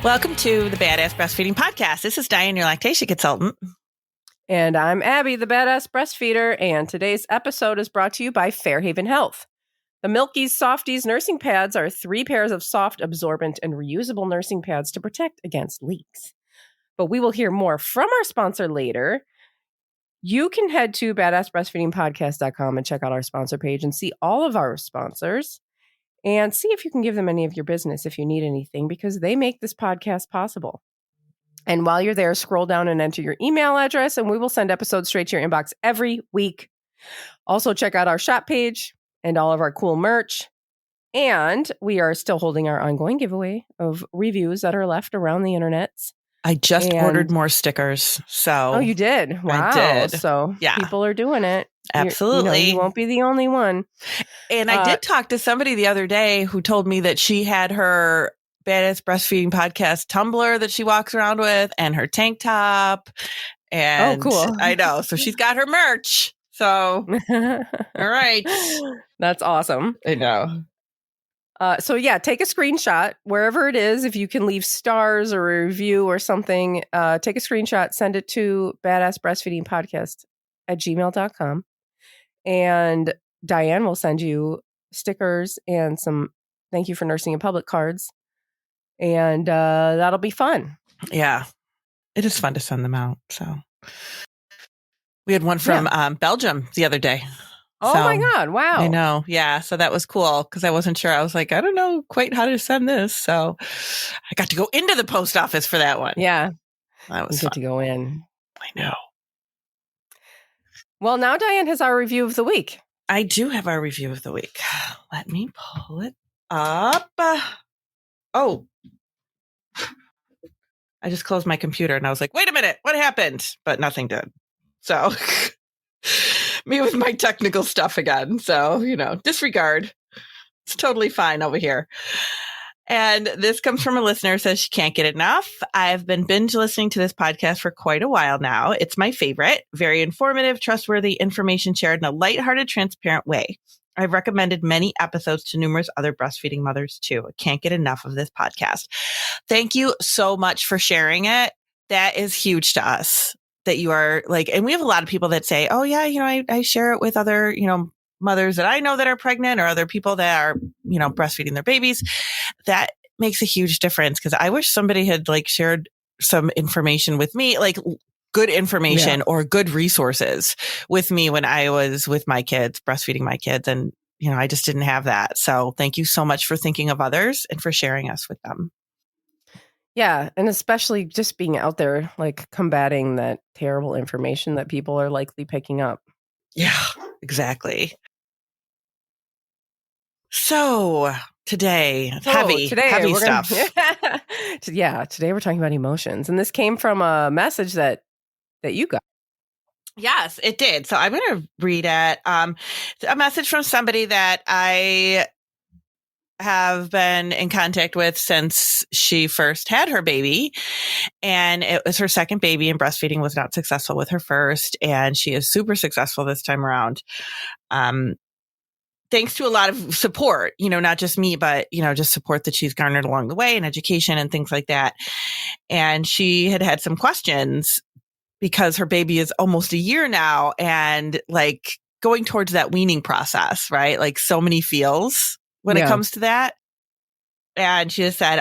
Welcome to the Badass Breastfeeding Podcast. This is Dianne, your lactation consultant. And I'm Abby, the Badass Breastfeeder. And today's episode is brought to you by Fairhaven Health. The Milky's Softies nursing pads are 3 pairs of soft, absorbent, and reusable nursing pads to protect against leaks. But we will hear more from our sponsor later. You can head to badassbreastfeedingpodcast.com and check out our sponsor page and see all of our sponsors. And see if you can give them any of your business if you need anything, because they make this podcast possible. And while you're there, scroll down and enter your email address, and we will send episodes straight to your inbox every week. Also, check out our shop page and all of our cool merch. And we are still holding our ongoing giveaway of reviews that are left around the internet. I just ordered more stickers. So Oh, you did? Wow. I did. So yeah, people are doing it. Absolutely. You won't be the only one. And I did talk to somebody the other day who told me that she had her Badass Breastfeeding Podcast tumbler that she walks around with and her tank top. And oh, cool. I know. So she's got her merch. So, all right. That's awesome. I know. So yeah, take a screenshot wherever it is. If you can leave stars or a review or something, take a screenshot, send it to badassbreastfeedingpodcast@gmail.com. And Dianne will send you stickers and some thank you for nursing in public cards. And that'll be fun. Yeah, it is fun to send them out. So we had one from Belgium the other day. Oh my God. Wow. I know. Yeah. So that was cool because I wasn't sure. I was like, I don't know quite how to send this. So I got to go into the post office for that one. Yeah. That was good to go in. I know. Well, now Dianne has our review of the week. I do have our review of the week. Let me pull it up. Oh, I just closed my computer and I was like, wait a minute, what happened? But nothing did. So me with my technical stuff again. So, disregard. It's totally fine over here. And this comes from a listener who says she can't get enough. I've been binge listening to this podcast for quite a while now. It's my favorite. Very informative, trustworthy information shared in a lighthearted, transparent way. I've recommended many episodes to numerous other breastfeeding mothers too. I can't get enough of this podcast. Thank you so much for sharing it. That is huge to us. That you are like, and we have a lot of people that say, oh yeah, I share it with other, mothers that I know that are pregnant or other people that are, breastfeeding their babies. That makes a huge difference because I wish somebody had shared some information with me, good information or good resources with me when I was with my kids, breastfeeding my kids. And, I just didn't have that. So thank you so much for thinking of others and for sharing us with them. Yeah. And especially just being out there, combating that terrible information that people are likely picking up. Yeah, exactly. So today, heavy stuff. Today we're talking about emotions. And this came from a message that you got. Yes, it did. So I'm going to read it. A message from somebody that I have been in contact with since she first had her baby. And it was her second baby, and breastfeeding was not successful with her first. And she is super successful this time around. Thanks to a lot of support, not just me, but, just support that she's garnered along the way and education and things like that. And she had some questions because her baby is almost a year now and going towards that weaning process, right? So many feels when it comes to that. And she just said,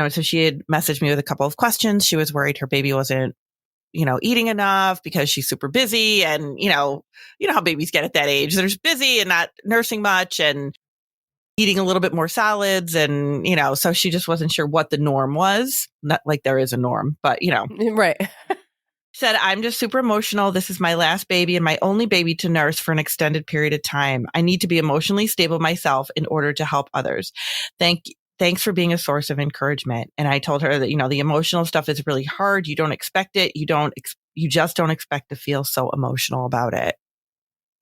so she had messaged me with a couple of questions. She was worried her baby wasn't, eating enough because she's super busy. And, how babies get at that age. They're just busy and not nursing much and eating a little bit more solids. And, so she just wasn't sure what the norm was. Not like there is a norm, but, Right. Said, I'm just super emotional. This is my last baby and my only baby to nurse for an extended period of time. I need to be emotionally stable myself in order to help others. Thanks for being a source of encouragement. And I told her that, the emotional stuff is really hard. You don't expect it. You just don't expect to feel so emotional about it.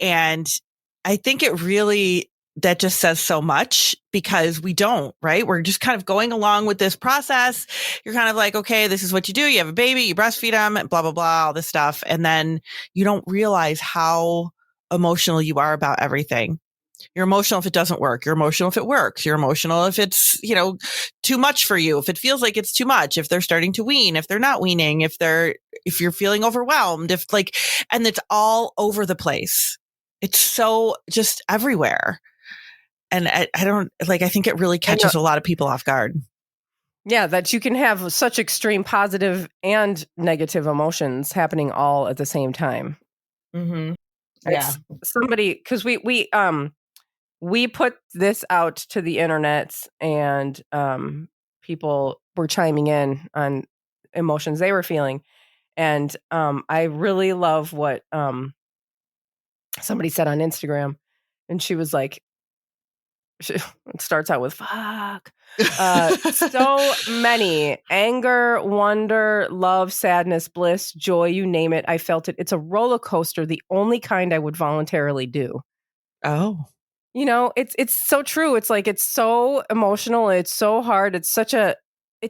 And I think that just says so much because we don't, right? We're just kind of going along with this process. You're kind of like, okay, this is what you do. You have a baby, you breastfeed them, blah, blah, blah, all this stuff. And then you don't realize how emotional you are about everything. You're emotional if it doesn't work. You're emotional if it works. You're emotional if it's, too much for you. If it feels like it's too much, if they're starting to wean, if they're not weaning, if you're feeling overwhelmed, and it's all over the place. It's so just everywhere. And I think it really catches a lot of people off guard. Yeah, that you can have such extreme positive and negative emotions happening all at the same time. Mm-hmm. Yeah. Somebody, because we put this out to the internet, and people were chiming in on emotions they were feeling. And I really love what somebody said on Instagram. And she was like, it starts out with fuck. So many: anger, wonder, love, sadness, bliss, joy, you name it. I felt it. It's a roller coaster, the only kind I would voluntarily do. Oh. It's so true. It's like, it's so emotional. It's so hard. It's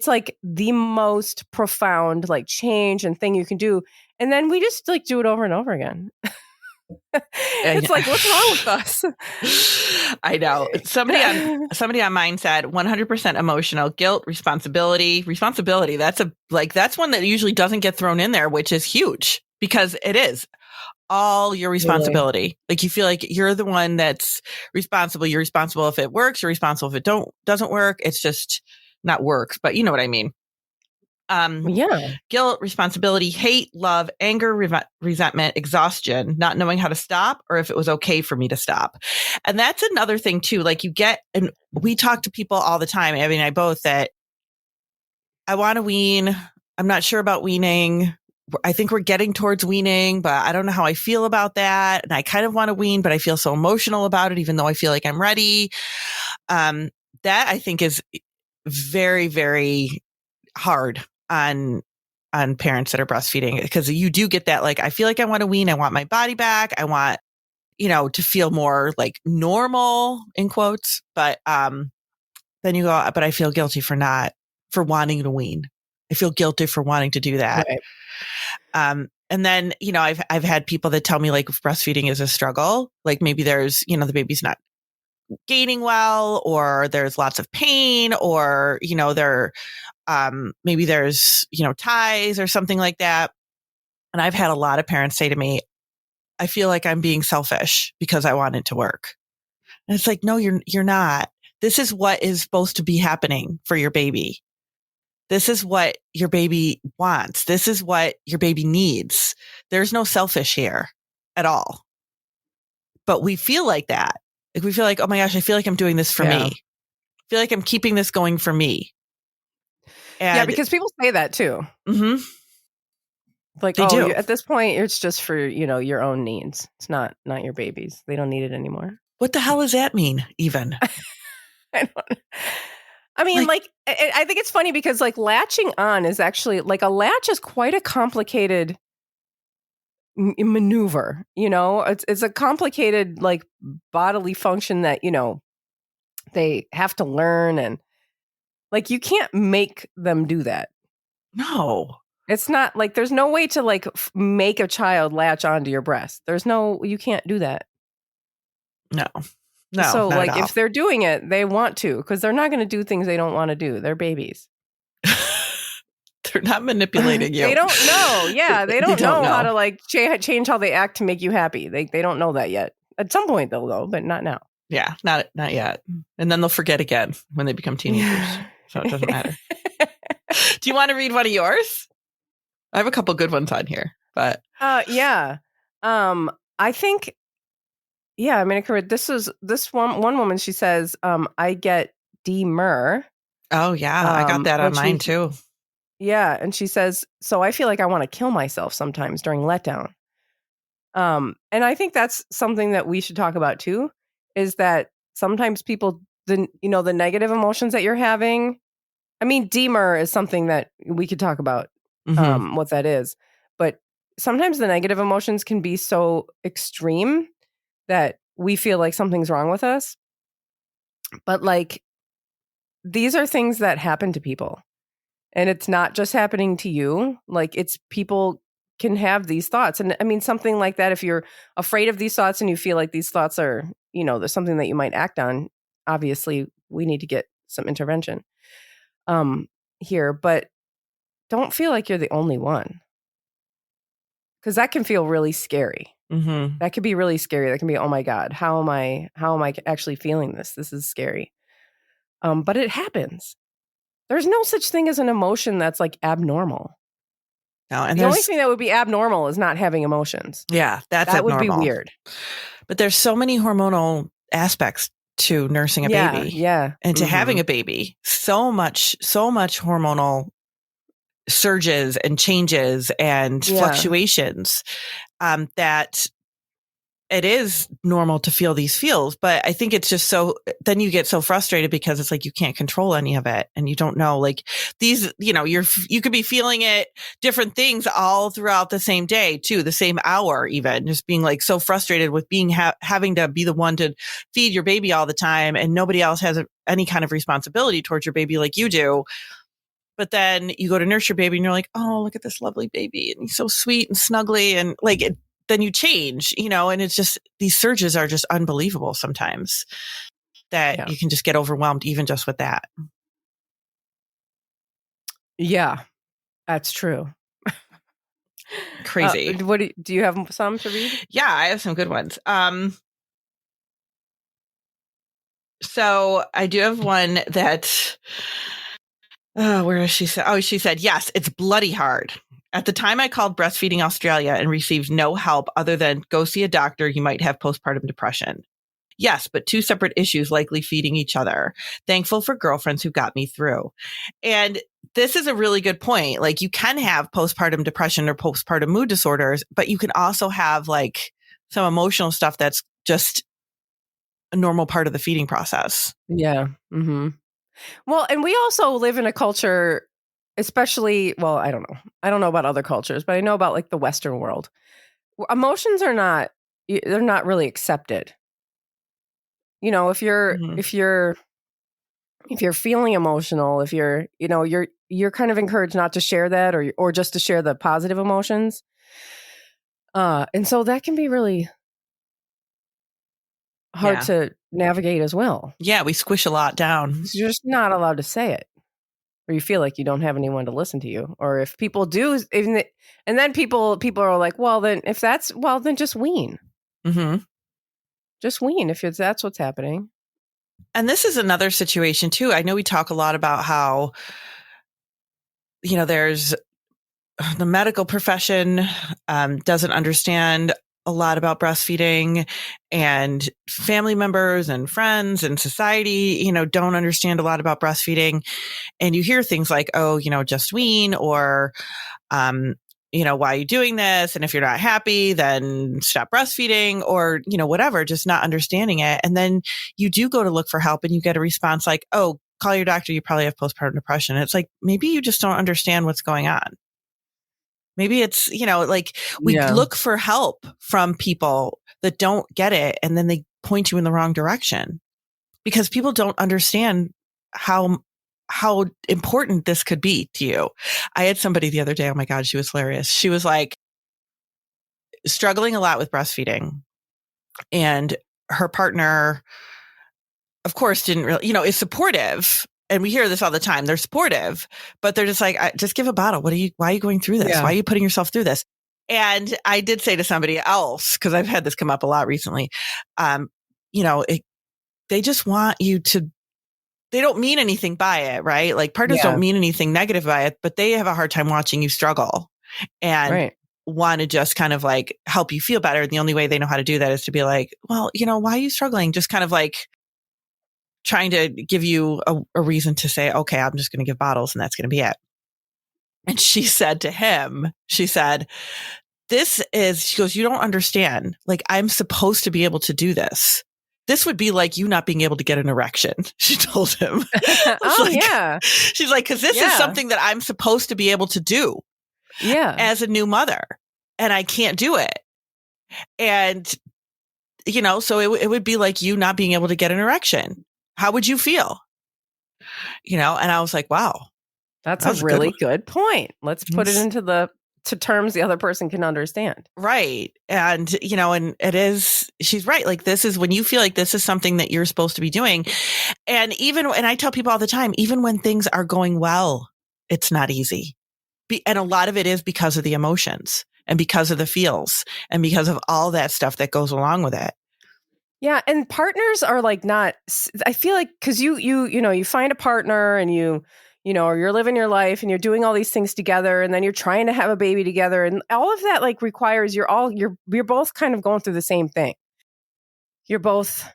like the most profound like change and thing you can do. And then we just like do it over and over again. It's like, what's wrong with us? I know. Somebody on mine said 100% emotional, guilt, responsibility. That's one that usually doesn't get thrown in there, which is huge because it is all your responsibility. Really? Like you feel like you're the one that's responsible. You're responsible if it works. You're responsible if it doesn't work. It's just not works, but you know what I mean. Yeah. Guilt, responsibility, hate, love, anger, resentment, exhaustion, not knowing how to stop or if it was okay for me to stop. And that's another thing too. Like and we talk to people all the time, Abby and I both, that I want to wean. I'm not sure about weaning. I think we're getting towards weaning, but I don't know how I feel about that. And I kind of want to wean, but I feel so emotional about it, even though I feel like I'm ready. That I think is very, very hard on parents that are breastfeeding, because you do get that, like, I feel like I want to wean. I want my body back. I want, to feel more like normal in quotes, but, then you go, but I feel guilty for wanting to wean. I feel guilty for wanting to do that. Right. And then, I've had people that tell me like breastfeeding is a struggle. Like maybe there's, the baby's not gaining well, or there's lots of pain, or, maybe there's, ties or something like that. And I've had a lot of parents say to me, I feel like I'm being selfish because I want it to work. And it's like, no, you're not. This is what is supposed to be happening for your baby. This is what your baby wants. This is what your baby needs. There's no selfish here at all. But we feel like that. Like we feel like, oh my gosh, I feel like I'm doing this for me. I feel like I'm keeping this going for me. And because people say that too. Mm-hmm. Like, they do. At this point, it's just for, your own needs. It's not your baby's. They don't need it anymore. What the hell does that mean, even? I mean, I think it's funny because like latching on is actually like, a latch is quite a complicated maneuver. It's a complicated like bodily function that, they have to learn, and like you can't make them do that. No. It's not like there's no way to like make a child latch onto your breast. You can't do that. No. So like if they're doing it, they want to, because they're not going to do things they don't want to do. They're babies. They're not manipulating you. They don't know. Yeah. They don't know how to like change how they act to make you happy. They don't know that yet. At some point they'll know, but not now. Yeah. Not yet. And then they'll forget again when they become teenagers. So it doesn't matter. Do you want to read one of yours? I have a couple good ones on here, but yeah. I think, I mean, this one woman, she says, I get D-MER. Oh yeah, I got that on mine too. Yeah, and she says, so I feel like I want to kill myself sometimes during letdown. And I think that's something that we should talk about too, is that sometimes people, the negative emotions that you're having. I mean, D-MER is something that we could talk about. Mm-hmm. What that is. But sometimes the negative emotions can be so extreme that we feel like something's wrong with us. But like, these are things that happen to people. And it's not just happening to you. Like, it's people can have these thoughts. And I mean, something like that, if you're afraid of these thoughts and you feel like these thoughts are there's something that you might act on, obviously we need to get some intervention here, but don't feel like you're the only one. Because that can feel really scary. Mm-hmm. That could be really scary. That can be, oh my God, how am I actually feeling this? This is scary. But it happens. There's no such thing as an emotion that's like abnormal. No, and the only thing that would be abnormal is not having emotions. Yeah, that abnormal. Would be weird. But there's so many hormonal aspects to nursing a baby. Yeah. And to having a baby. So much hormonal surges and changes and fluctuations that it is normal to feel these feels. But I think it's just then you get so frustrated because it's like you can't control any of it. And you don't know, like these, you could be feeling it, different things all throughout the same day too, the same hour even, just being like so frustrated with being having to be the one to feed your baby all the time. And nobody else has any kind of responsibility towards your baby like you do. But then you go to nurse your baby and you're like, oh, look at this lovely baby. And he's so sweet and snuggly. And like, then you change, and it's just, these surges are just unbelievable sometimes that you can just get overwhelmed even just with that. Yeah, that's true. Crazy. Do you have some to read? Yeah, I have some good ones. So I do have one that, where is she said? Oh, she said, yes, it's bloody hard. At the time, I called Breastfeeding Australia and received no help other than go see a doctor. You might have postpartum depression. Yes, but two separate issues likely feeding each other. Thankful for girlfriends who got me through. And this is a really good point. Like you can have postpartum depression or postpartum mood disorders, but you can also have like some emotional stuff that's just a normal part of the feeding process. Yeah. Mm-hmm. Well, and we also live in a culture, especially, well, I don't know. I don't know about other cultures, but I know about like the Western world. Emotions they're not really accepted. If you're feeling emotional, if you're kind of encouraged not to share that or just to share the positive emotions. And so that can be really hard to navigate as well. Yeah, we squish a lot down. You're just not allowed to say it. Or you feel like you don't have anyone to listen to you. Or if people do, and then people are like, well, then if that's, well, then just wean. Mm-hmm. Just wean if that's what's happening. And this is another situation too. I know we talk a lot about how, there's the medical profession doesn't understand a lot about breastfeeding, and family members and friends and society, don't understand a lot about breastfeeding. And you hear things like, oh, just wean, or, why are you doing this? And if you're not happy, then stop breastfeeding, or, whatever, just not understanding it. And then you do go to look for help and you get a response like, oh, call your doctor. You probably have postpartum depression. And it's like, maybe you just don't understand what's going on. Maybe it's, we look for help from people that don't get it, and then they point you in the wrong direction because people don't understand how important this could be to you. I had somebody the other day, oh my God, she was hilarious. She was like struggling a lot with breastfeeding, and her partner, of course, didn't really, is supportive. And we hear this all the time. They're supportive, but they're just like, just give a bottle. Why are you going through this? Yeah. Why are you putting yourself through this? And I did say to somebody else, because I've had this come up a lot recently, they just want you to, they don't mean anything by it, right? Like partners don't mean anything negative by it, but they have a hard time watching you struggle and want to just kind of like help you feel better. And the only way they know how to do that is to be like, well, why are you struggling? Just kind of like trying to give you a reason to say, okay, I'm just going to give bottles and that's going to be it. And she said to him, she goes, you don't understand. Like, I'm supposed to be able to do this. This would be like you not being able to get an erection, she told him. She's like, because this is something that I'm supposed to be able to do as a new mother, and I can't do it. And, so it would be like you not being able to get an erection. How would you feel? And I was like, wow. That's a really good point. Let's put it into the to terms the other person can understand. Right. And, and she's right. Like, this is when you feel like this is something that you're supposed to be doing. And I tell people all the time, even when things are going well, it's not easy. And a lot of it is because of the emotions and because of the feels and because of all that stuff that goes along with it. Yeah. And partners are like not, I feel like, because you find a partner and you're living your life and you're doing all these things together and then you're trying to have a baby together. And all of that like requires you're both kind of going through the same thing. You're both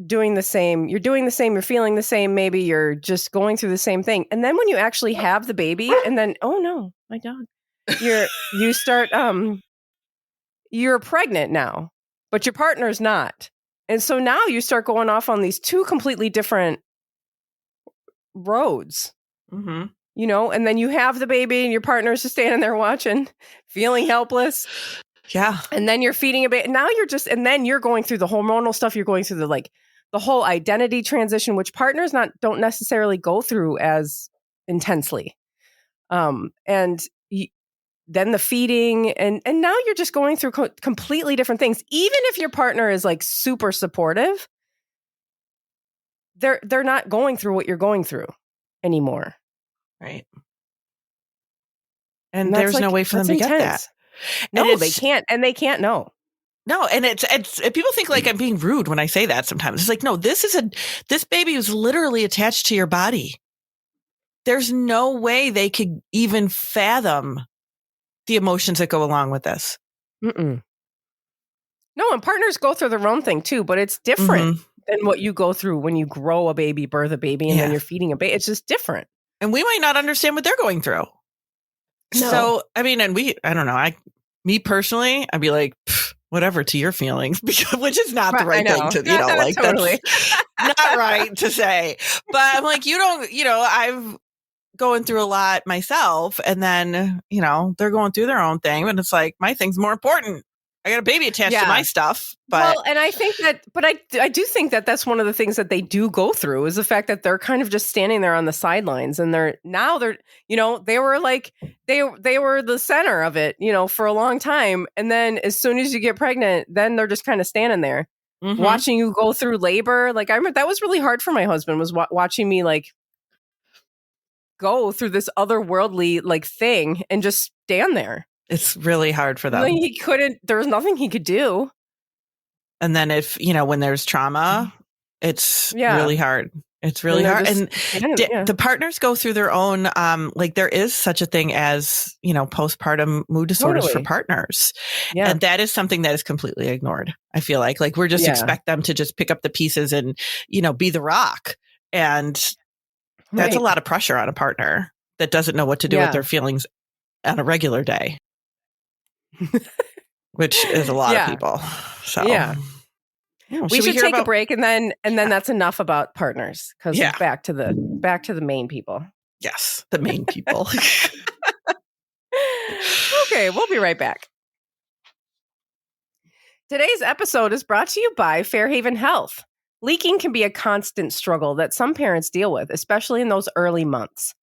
doing the same. You're doing the same. You're feeling the same. Maybe you're just going through the same thing. And then when you actually have the baby and then, oh no, my dog, you're pregnant now, but your partner's not. And so now you start going off on these two completely different roads, and then you have the baby and your partner's just standing there watching, feeling helpless. Yeah. And then you're feeding a baby. Now and then you're going through the hormonal stuff. You're going through the whole identity transition, which partners don't necessarily go through as intensely. Then the feeding and now you're just going through completely different things. Even if your partner is like super supportive, they're not going through what you're going through anymore. Right. And there's no way for them to get that. No, they can't. And they can't know. No, and it's people think like I'm being rude when I say that sometimes. It's like, no, this baby was literally attached to your body. There's no way they could even fathom the emotions that go along with this. Mm-mm. No, and partners go through their own thing too, but it's different than what you go through when you grow a baby, birth a baby, and then you're feeding a baby. It's just different. And we might not understand what they're going through. No. So, I mean, I don't know. Me personally, I'd be like, whatever to your feelings, which is not the right thing to, like totally. That's not right to say. But I'm like, I've going through a lot myself, and then, they're going through their own thing, but it's like, my thing's more important. I got a baby attached to my stuff. But and I think that, but I do think that that's one of the things that they do go through is the fact that they're kind of just standing there on the sidelines, and they were like, they were the center of it, for a long time. And then as soon as you get pregnant, then they're just kind of standing there watching you go through labor. Like I remember that was really hard for my husband, was watching me like go through this otherworldly like thing and just stand there. It's really hard for them. There was nothing he could do. And then if, when there's trauma, it's really hard. It's really hard. And the partners go through their own, there is such a thing as, postpartum mood disorders for partners. Yeah. And that is something that is completely ignored. I feel like we're just expect them to just pick up the pieces and, be the rock. And that's a lot of pressure on a partner that doesn't know what to do with their feelings on a regular day. Which is a lot of people. So we should take a break and then that's enough about partners, because back to the main people. Yes, the main people. Okay, we'll be right back. Today's episode is brought to you by Fairhaven Health. Leaking can be a constant struggle that some parents deal with, especially in those early months.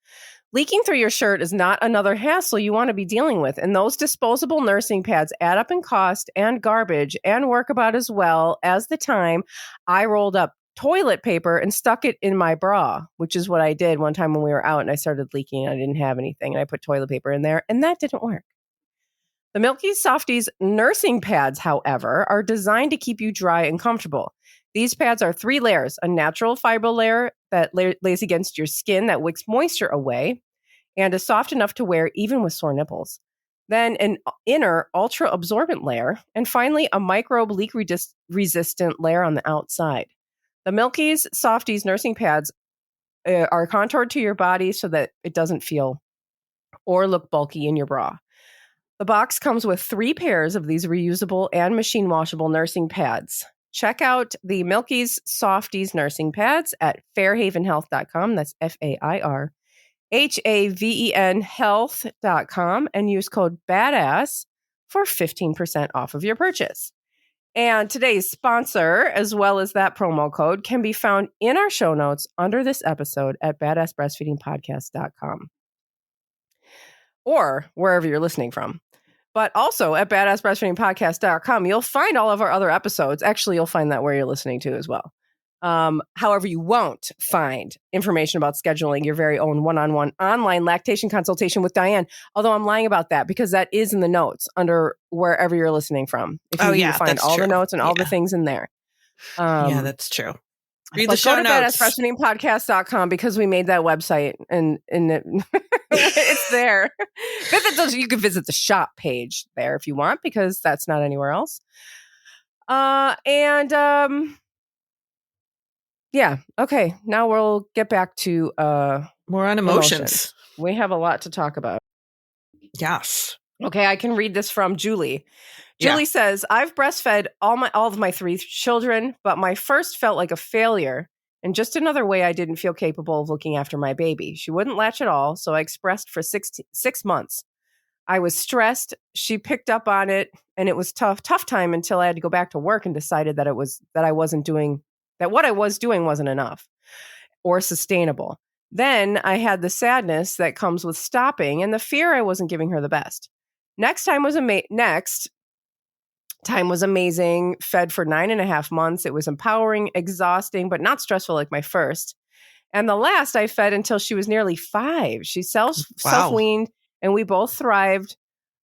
Leaking through your shirt is not another hassle you want to be dealing with, and those disposable nursing pads add up in cost and garbage and work about as well as the time I rolled up toilet paper and stuck it in my bra, which is what I did one time when we were out and I started leaking. I didn't have anything, and I put toilet paper in there, and that didn't work. The Milky's Softies nursing pads, however, are designed to keep you dry and comfortable. These pads are 3 layers: a natural fiber layer that lays against your skin that wicks moisture away and is soft enough to wear even with sore nipples. Then an inner ultra-absorbent layer, and finally a microbe leak-resistant layer on the outside. The Milky's Softies nursing pads are contoured to your body so that it doesn't feel or look bulky in your bra. The box comes with 3 pairs of these reusable and machine washable nursing pads. Check out the Milky's Softies nursing pads at fairhavenhealth.com. That's FAIRHAVEN health.com and use code BADASS for 15% off of your purchase. And today's sponsor, as well as that promo code, can be found in our show notes under this episode at badassbreastfeedingpodcast.com. or wherever you're listening from. But also at badassbreastfeedingpodcast.com, you'll find all of our other episodes. Actually, you'll find that where you're listening to as well. However, you won't find information about scheduling your very own one-on-one online lactation consultation with Dianne. Although I'm lying about that because that is in the notes under wherever you're listening from. If you find all the notes and all the things in there. Yeah, that's true. Read the show show notes. Go to badassbreastfeedingpodcast.com because we made that website and it's there. You can visit the shop page there if you want because that's not anywhere else. Yeah. Okay. Now we'll get back to more on emotions. We have a lot to talk about. Yes. Okay, I can read this from Julie. Julie says, I've breastfed all of my 3 children, but my first felt like a failure and just another way I didn't feel capable of looking after my baby. She wouldn't latch at all, so I expressed for 6 months. I was stressed. She picked up on it, and it was tough time until I had to go back to work and decided that what I was doing wasn't enough or sustainable. Then I had the sadness that comes with stopping and the fear I wasn't giving her the best. Next time was amazing. Fed for 9.5 months. It was empowering, exhausting, but not stressful like my first. And the last I fed until she was nearly 5. She self-weaned and we both thrived.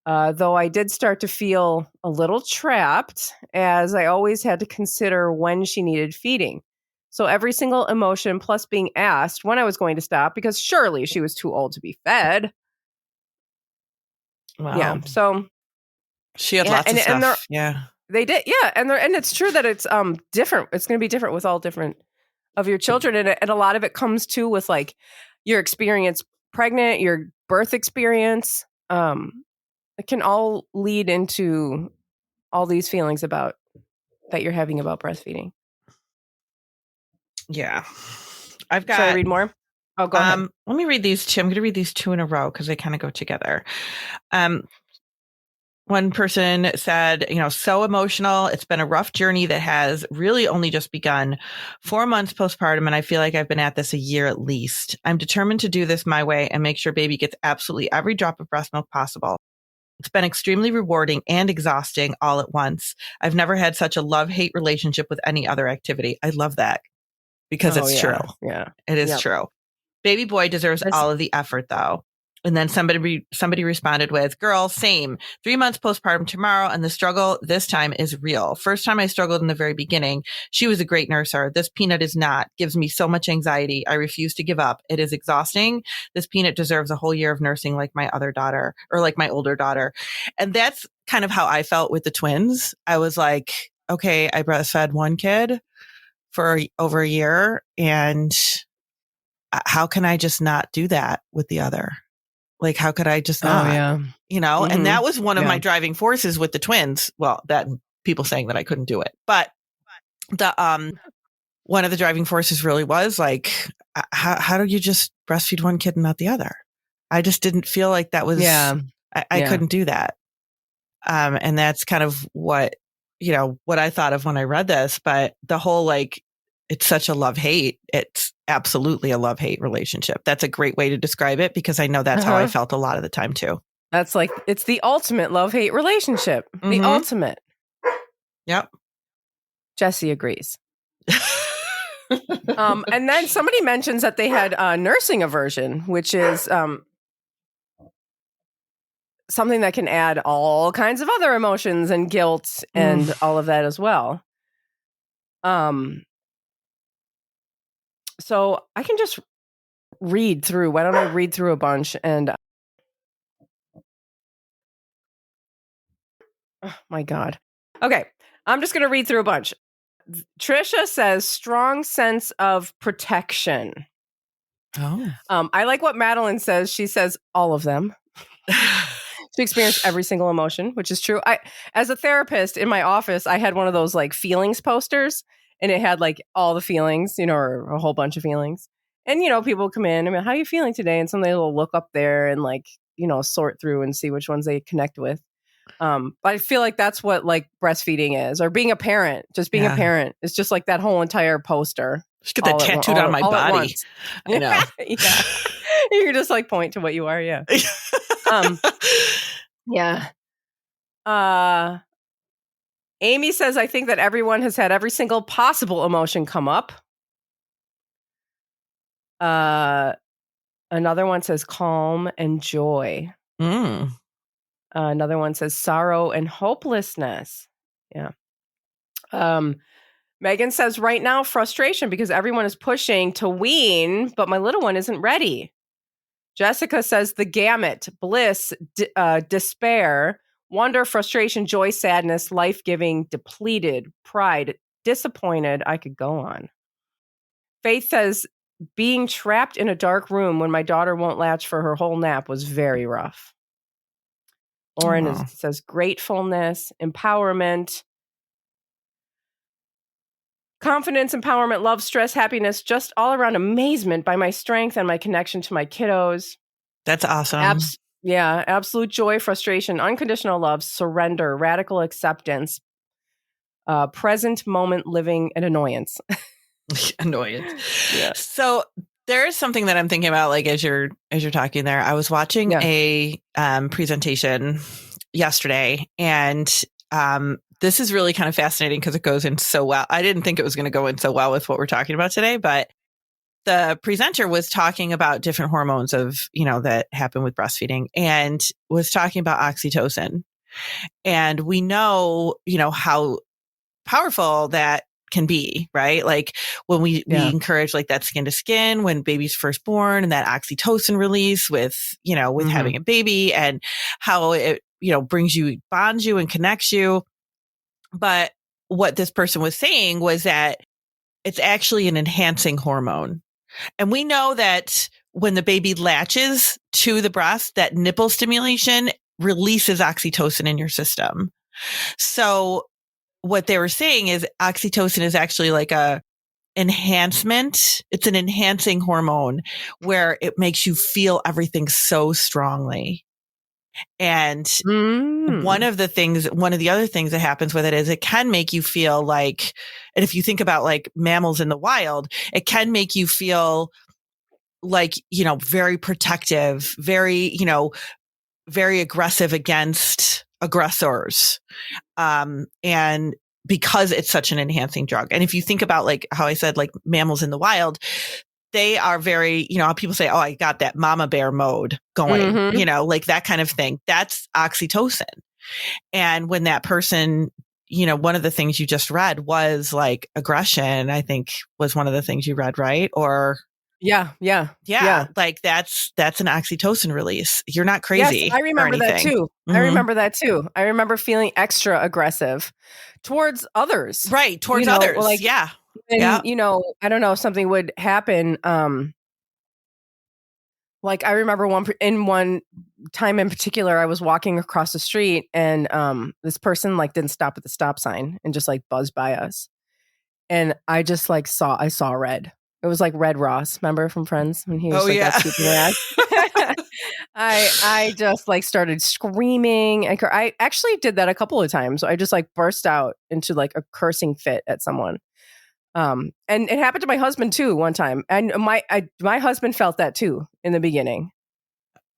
Though I did start to feel a little trapped as I always had to consider when she needed feeding. So every single emotion plus being asked when I was going to stop because surely she was too old to be fed. Wow. Yeah. So she had lots of stuff. Yeah. They did. Yeah. And it's true that it's different. It's going to be different with all different of your children. And a lot of it comes too with like your experience pregnant, your birth experience. It can all lead into all these feelings that you're having about breastfeeding. Yeah. Should I read more? Oh, go ahead. Let me read these 2. I'm going to read these 2 in a row because they kind of go together. One person said, so emotional. It's been a rough journey that has really only just begun. 4 months postpartum, and I feel like I've been at this a year at least. I'm determined to do this my way and make sure baby gets absolutely every drop of breast milk possible. It's been extremely rewarding and exhausting all at once. I've never had such a love-hate relationship with any other activity. I love that because it's true. Yeah, it is true. Baby boy deserves all of the effort, though. And then somebody responded with, girl, same. 3 months postpartum tomorrow, and the struggle this time is real. First time I struggled in the very beginning. She was a great nurser. This peanut is not. Gives me so much anxiety. I refuse to give up. It is exhausting. This peanut deserves a whole year of nursing like my other daughter, or like my older daughter. And that's kind of how I felt with the twins. I was like, okay, I breastfed one kid for over a year, and how can I just not do that with the other? Like, how could I just not, Mm-hmm. And that was one of my driving forces with the twins. Well, that people saying that I couldn't do it, but the, one of the driving forces really was like, how do you just breastfeed one kid and not the other? I just didn't feel like that was, I couldn't do that. And that's kind of what I thought of when I read this, but the whole, like, it's such a love-hate. It's absolutely a love-hate relationship. That's a great way to describe it because I know that's how I felt a lot of the time too. That's like, it's the ultimate love-hate relationship. Mm-hmm. The ultimate. Yep. Jesse agrees. And then somebody mentions that they had nursing aversion, which is something that can add all kinds of other emotions and guilt and all of that as well. So I can just read through. Why don't I read through a bunch? And oh my God. Okay. I'm just going to read through a bunch. Trisha says strong sense of protection. Oh. I like what Madeline says. She says all of them. She experienced every single emotion, which is true. As a therapist in my office, I had one of those like feelings posters. And it had like all the feelings, or a whole bunch of feelings. And, people come in, how are you feeling today? And somebody will look up there and like, sort through and see which ones they connect with. But I feel like that's what like breastfeeding is, or being a parent, just being a parent. It's just like that whole entire poster. Just get that tattooed on my body. I know. Yeah. You can just like point to what you are. Yeah. Yeah. Amy says, I think that everyone has had every single possible emotion come up. Another one says calm and joy. Another one says sorrow and hopelessness. Yeah. Megan says right now, frustration because everyone is pushing to wean, but my little one isn't ready. Jessica says the gamut, bliss, despair, wonder, frustration, joy, sadness, life-giving, depleted, pride, disappointed. I could go on. Faith says being trapped in a dark room when my daughter won't latch for her whole nap was very rough. Lauren says gratefulness, empowerment, confidence, empowerment, love, stress, happiness, just all around amazement by my strength and my connection to my kiddos. That's awesome. Absolute joy, frustration, unconditional love, surrender, radical acceptance, present moment living, and annoyance. Annoyance. Yeah. So there is something that I'm thinking about, like as you're talking there. I was watching a presentation yesterday, and this is really kind of fascinating because it goes in so well. I didn't think it was going to go in so well with what we're talking about today, but the presenter was talking about different hormones that happen with breastfeeding, and was talking about oxytocin. And we know, how powerful that can be, right? Like when we encourage like that skin to skin when baby's first born, and that oxytocin release with having a baby, and how it, bonds you and connects you. But what this person was saying was that it's actually an enhancing hormone. And we know that when the baby latches to the breast, that nipple stimulation releases oxytocin in your system. So what they were saying is oxytocin is actually like a enhancement. It's an enhancing hormone where it makes you feel everything so strongly. And one of the other things that happens with it is it can make you feel like, and if you think about like mammals in the wild, it can make you feel like, very protective, very, very aggressive against aggressors. And because it's such an enhancing drug. And if you think about like how I said, like mammals in the wild, they are very, how people say, oh, I got that mama bear mode going, like that kind of thing. That's oxytocin. And when that person, one of the things you just read was like aggression, I think was one of the things you read, right? Or yeah. Like that's an oxytocin release. You're not crazy. Yes, I remember that too. I remember that too. I remember feeling extra aggressive towards others. Right. Towards others. Like, yeah. And, I don't know, something would happen. Like I remember one time in particular, I was walking across the street, and this person like didn't stop at the stop sign and just like buzzed by us. And I just like I saw red. It was like Red Ross, remember from Friends when he was that stupid red? I just like started screaming. I actually did that a couple of times. I just like burst out into like a cursing fit at someone. And it happened to my husband too one time. And my husband felt that too in the beginning.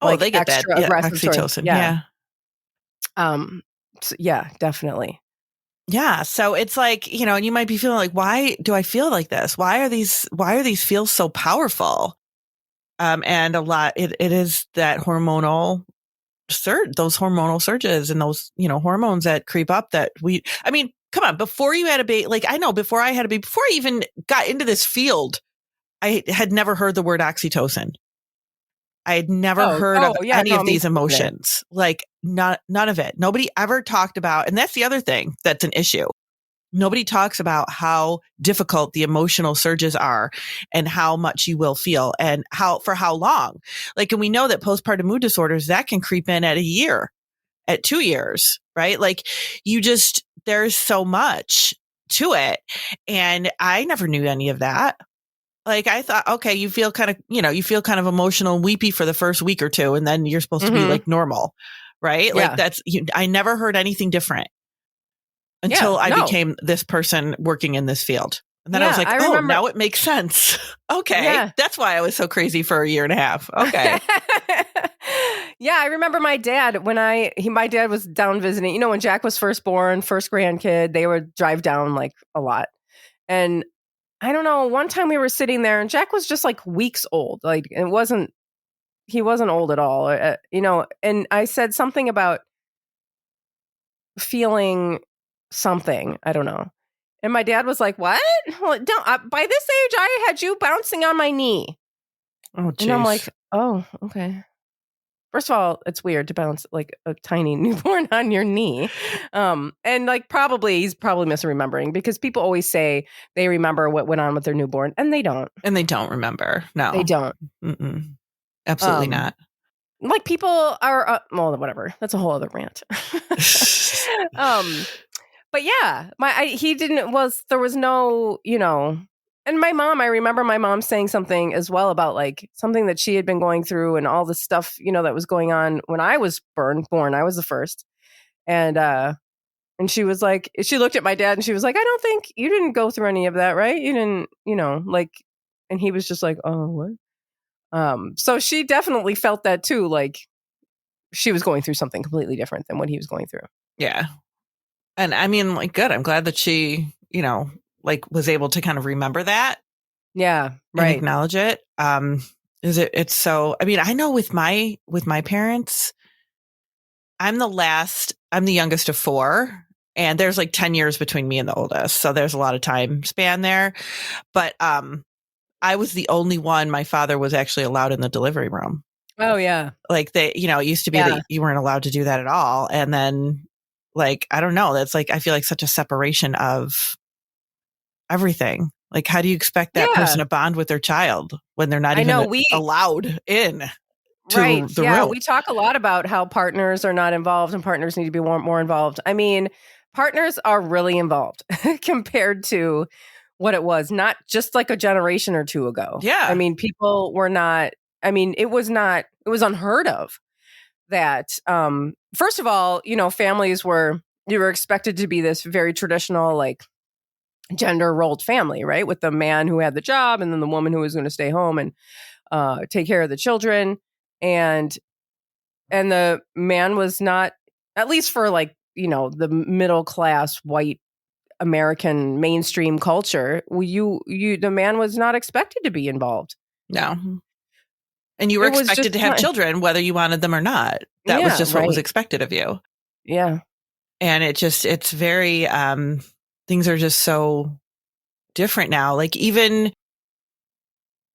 Oh, like they get that. Yeah, oxytocin. Yeah. So yeah, definitely. Yeah. So it's like, and you might be feeling like, why do I feel like this? Why are these feels so powerful? And a lot, it is that hormonal surge, those hormonal surges and those, hormones that creep up that come on, before you had a baby, like I know before I had a baby, before I even got into this field, I had never heard the word oxytocin. I had never heard of any of these emotions, like none of it. Nobody ever talked about, and that's the other thing that's an issue. Nobody talks about how difficult the emotional surges are and how much you will feel and for how long. Like, and we know that postpartum mood disorders, that can creep in at a year, at 2 years, right? Like there's so much to it. And I never knew any of that. Like I thought, okay, you feel kind of emotional and weepy for the first week or two, and then you're supposed to be like normal, right? Yeah. Like I never heard anything different until I became this person working in this field. And then I was like, I oh, remember. now it makes sense. Okay. Yeah. That's why I was so crazy for a year and a half. Okay. Yeah, I remember my dad when my dad was down visiting. You know, when Jack was first born, first grandkid, they would drive down like a lot. And I don't know, one time we were sitting there and Jack was just like weeks old. Like he wasn't old at all. You know, and I said something about feeling something. I don't know. And my dad was like, "What? Well, by this age, I had you bouncing on my knee." Oh, geez. And I'm like, "Oh, okay." First of all, it's weird to bounce like a tiny newborn on your knee. And like he's probably misremembering because people always say they remember what went on with their newborn and they don't. And they don't remember. No. They don't. Mm-mm. Absolutely not. Like people are, well, whatever. That's a whole other rant. But yeah, there was no, you know, and my mom, I remember my mom saying something as well about like something that she had been going through and all the stuff, you know, that was going on when I was born. I was the first. And she was like, she looked at my dad and she was like, I don't think you didn't go through any of that, right? You didn't, you know, like, and he was just like, oh, what? So she definitely felt that too. Like she was going through something completely different than what he was going through. Yeah. And I mean, like, good. I'm glad that she, you know, like was able to kind of remember that. Yeah. Right. And acknowledge it. It's so, I mean, I know with my parents, I'm the youngest of 4, and there's like 10 years between me and the oldest. So there's a lot of time span there. But, I was the only one. My father was actually allowed in the delivery room. Oh yeah. Like it used to be that you weren't allowed to do that at all. And then like, I don't know, that's like, I feel like such a separation of everything. Like, how do you expect that person to bond with their child when they're not even allowed in to the room? We talk a lot about how partners are not involved and partners need to be more involved. I mean, partners are really involved compared to what it was, not just like a generation or two ago. Yeah. I mean, people were not, I mean, it was unheard of that, first of all, you know, families you were expected to be this very traditional, like gender rolled family, right? With the man who had the job and then the woman who was going to stay home and take care of the children. And the man was not, at least for like, you know, the middle class white American mainstream culture, the man was not expected to be involved. No. And you were expected to have children, whether you wanted them or not. That was just what was expected of you. Yeah. And it's very, things are just so different now. Like even,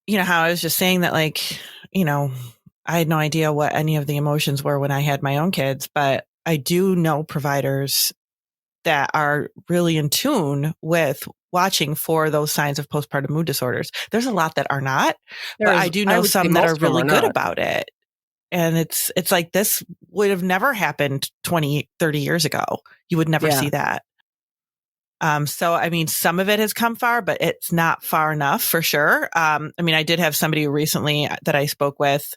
you know, how I was just saying that, like, you know, I had no idea what any of the emotions were when I had my own kids, but I do know providers that are really in tune with watching for those signs of postpartum mood disorders. There's a lot that are not, but I do know some that are really good about it. And it's like, this would have never happened 20, 30 years ago. You would never see that. So, I mean, some of it has come far, but it's not far enough for sure. I mean, I did have somebody recently that I spoke with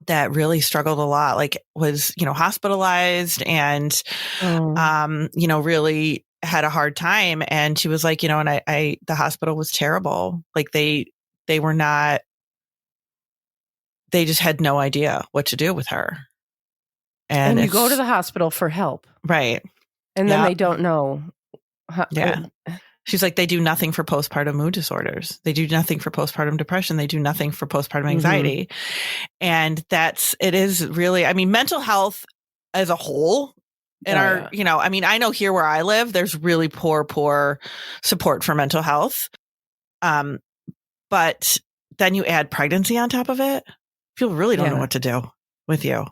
that really struggled a lot, like was, you know, hospitalized and, you know, really had a hard time. And she was like, you know, and the hospital was terrible. Like they were not, they just had no idea what to do with her. And you go to the hospital for help. Right. And then they don't know. She's like, they do nothing for postpartum mood disorders. They do nothing for postpartum depression. They do nothing for postpartum anxiety. And it is really, I mean, mental health as a whole in you know, I mean, I know here where I live, there's really poor support for mental health. But then you add pregnancy on top of it. People really don't know what to do with you.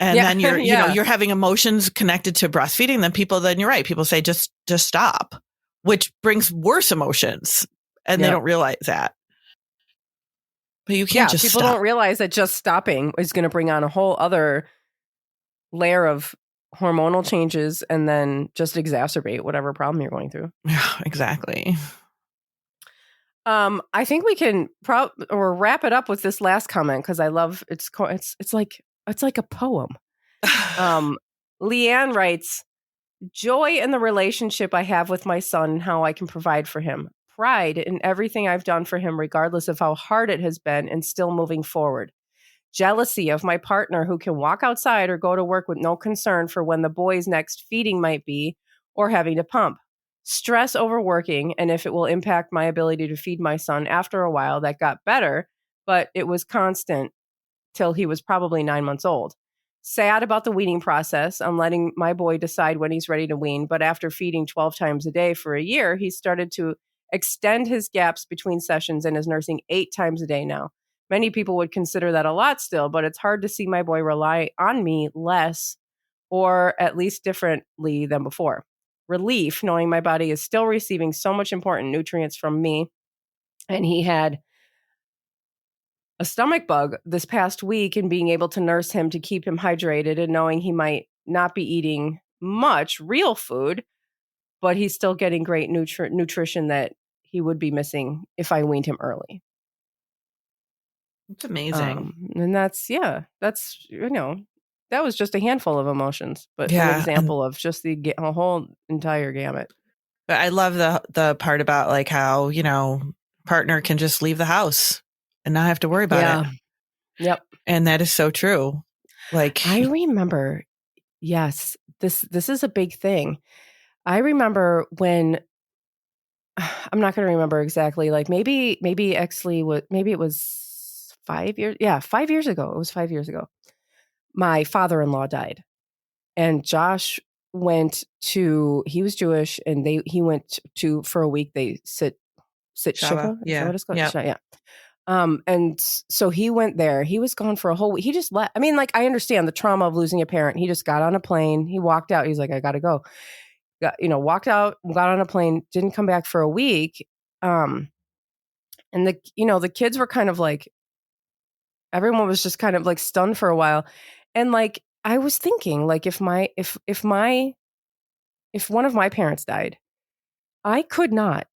And then you're, you know, you're having emotions connected to breastfeeding. Then you're right. People say, just stop, which brings worse emotions. And they don't realize that. But you can't just people stop. Don't realize that just stopping is going to bring on a whole other layer of hormonal changes and then just exacerbate whatever problem you're going through. Yeah, exactly. I think we can wrap it up with this last comment because I love it's like a poem. Leanne writes, Joy in the relationship I have with my son and how I can provide for him. Pride in everything I've done for him, regardless of how hard it has been, and still moving forward. Jealousy of my partner who can walk outside or go to work with no concern for when the boy's next feeding might be or having to pump. Stress over working and if it will impact my ability to feed my son. After a while, that got better, but it was constant till he was probably 9 months old. Sad about the weaning process. I'm letting my boy decide when he's ready to wean, but after feeding 12 times a day for a year, he started to extend his gaps between sessions and is nursing 8 times a day now. Many people would consider that a lot still, but it's hard to see my boy rely on me less or at least differently than before. Relief, knowing my body is still receiving so much important nutrients from me. And he had a stomach bug this past week, and being able to nurse him to keep him hydrated and knowing he might not be eating much real food, but he's still getting great nutrition that he would be missing if I weaned him early. It's amazing. And that's, that was just a handful of emotions, but an example of just a whole entire gamut. But I love the part about like how, partner can just leave the house and not have to worry about it. Yep. And that is so true. Like I remember, yes, this is a big thing. I remember when I'm not going to remember exactly, like maybe Exley was, maybe it was 5 years. Yeah, 5 years ago. It was 5 years ago. My father-in-law died, and Josh he was Jewish, and he went to, for a week, they sit shiva. Yeah. Is that what it's called? Yeah. Yeah. And so he went there. He was gone for a whole week. He just left. I mean, like, I understand the trauma of losing a parent. He just got on a plane. He walked out. He's like, I got to go. Walked out, got on a plane, didn't come back for a week. And the kids were kind of like, everyone was just kind of like stunned for a while. And like, I was thinking, like, if one of my parents died, I could not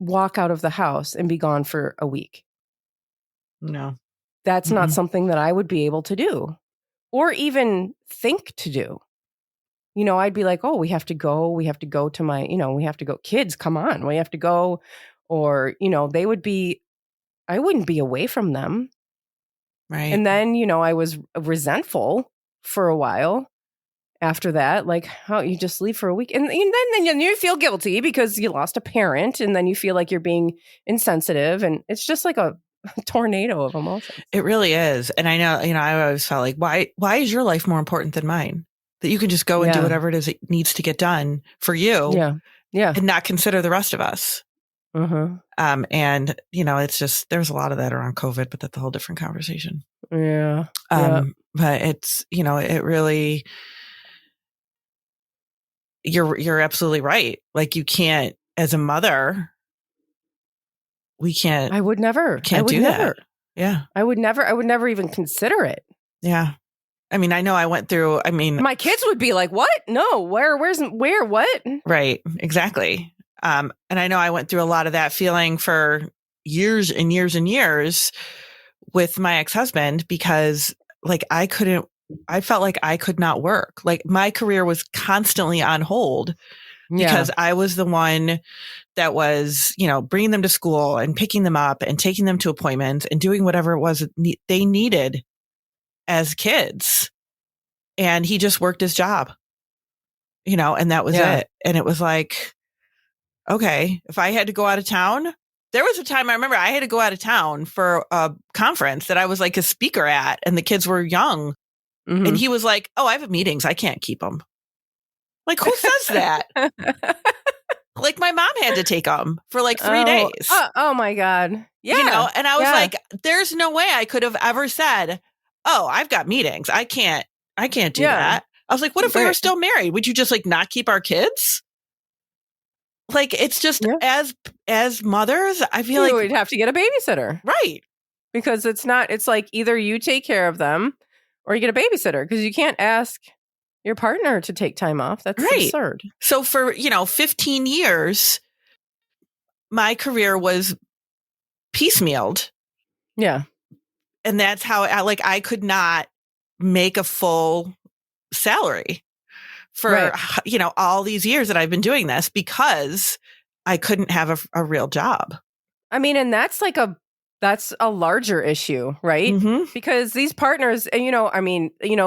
walk out of the house and be gone for a week. No. That's not something that I would be able to do or even think to do. I'd be like, oh, we have to go to my, we have to go, kids, come on, we have to go. Or, I wouldn't be away from them. Right. And then, I was resentful for a while after that, like, how you just leave for a week. And then you feel guilty because you lost a parent, and then you feel like you're being insensitive, and it's just like a tornado of emotions. It really is. And I know, I always felt like, why is your life more important than mine? That you can just go and do whatever it is it needs to get done for you. Yeah. And not consider the rest of us. Mm-hmm. And it's just, there's a lot of that around COVID, but that's a whole different conversation. Yeah. But it's, it really, you're absolutely right. Like, you can't, as a mother, I would never do that. Yeah. I would never even consider it. Yeah. I mean, I know I went through, my kids would be like, what? No, where, what? Right. Exactly. And I know I went through a lot of that feeling for years and years and years with my ex-husband, because like I felt like I could not work. Like, my career was constantly on hold because I was the one that was, bringing them to school and picking them up and taking them to appointments and doing whatever it was they needed as kids. And he just worked his job, and that was it. And it was like, okay, if I had to go out of town, there was a time I remember I had to go out of town for a conference that I was like a speaker at, and the kids were young. Mm-hmm. And he was like, oh, I have meetings. I can't keep them. Like, who says that? Like, my mom had to take them for like 3 days. Oh my God. Yeah. And I was like, there's no way I could have ever said, oh, I've got meetings. I can't do that. I was like, what if we were still married? Would you just like not keep our kids? Like, it's just as mothers, I feel like we'd have to get a babysitter. Right. Because it's like either you take care of them or you get a babysitter, because you can't ask your partner to take time off. That's absurd. So for, 15 years, my career was piecemealed. Yeah. And that's how I could not make a full salary. for, all these years that I've been doing this because I couldn't have a real job. I mean, and that's a larger issue, right? Mm-hmm. Because these partners,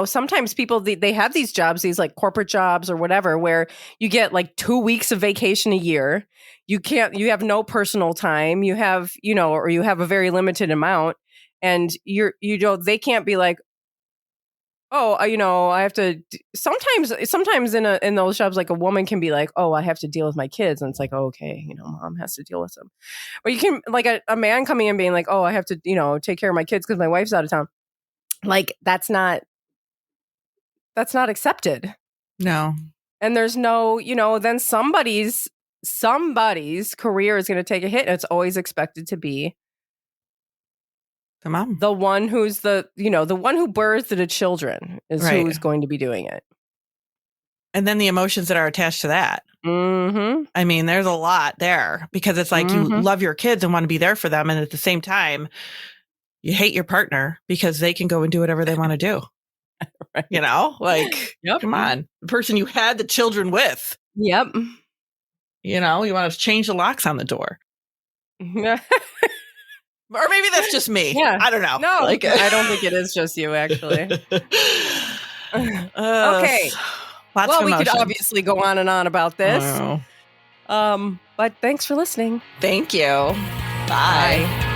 sometimes people, they have these jobs, these like corporate jobs or whatever, where you get like 2 weeks of vacation a year. You have no personal time. You have, or you have a very limited amount, and they can't be like, oh, I have to. Sometimes in those jobs, like a woman can be like, oh, I have to deal with my kids, and it's like, oh, okay, mom has to deal with them. Or you can like a man coming in being like, oh, I have to, take care of my kids because my wife's out of town. Like that's not accepted. No. And there's no, then somebody's career is going to take a hit. And it's always expected to be the mom, the one who's the one who birthed the children is who's going to be doing it. And then the emotions that are attached to that. Mm-hmm. I mean, there's a lot there because it's like you love your kids and want to be there for them. And at the same time, you hate your partner because they can go and do whatever they want to do. Right. Yep. Come on. The person you had the children with. Yep. You want to change the locks on the door. Or maybe that's just me. Yeah. I don't know. No, I don't think it is just you, actually. Okay. Lots we could obviously go on and on about this. But thanks for listening. Thank you. Bye.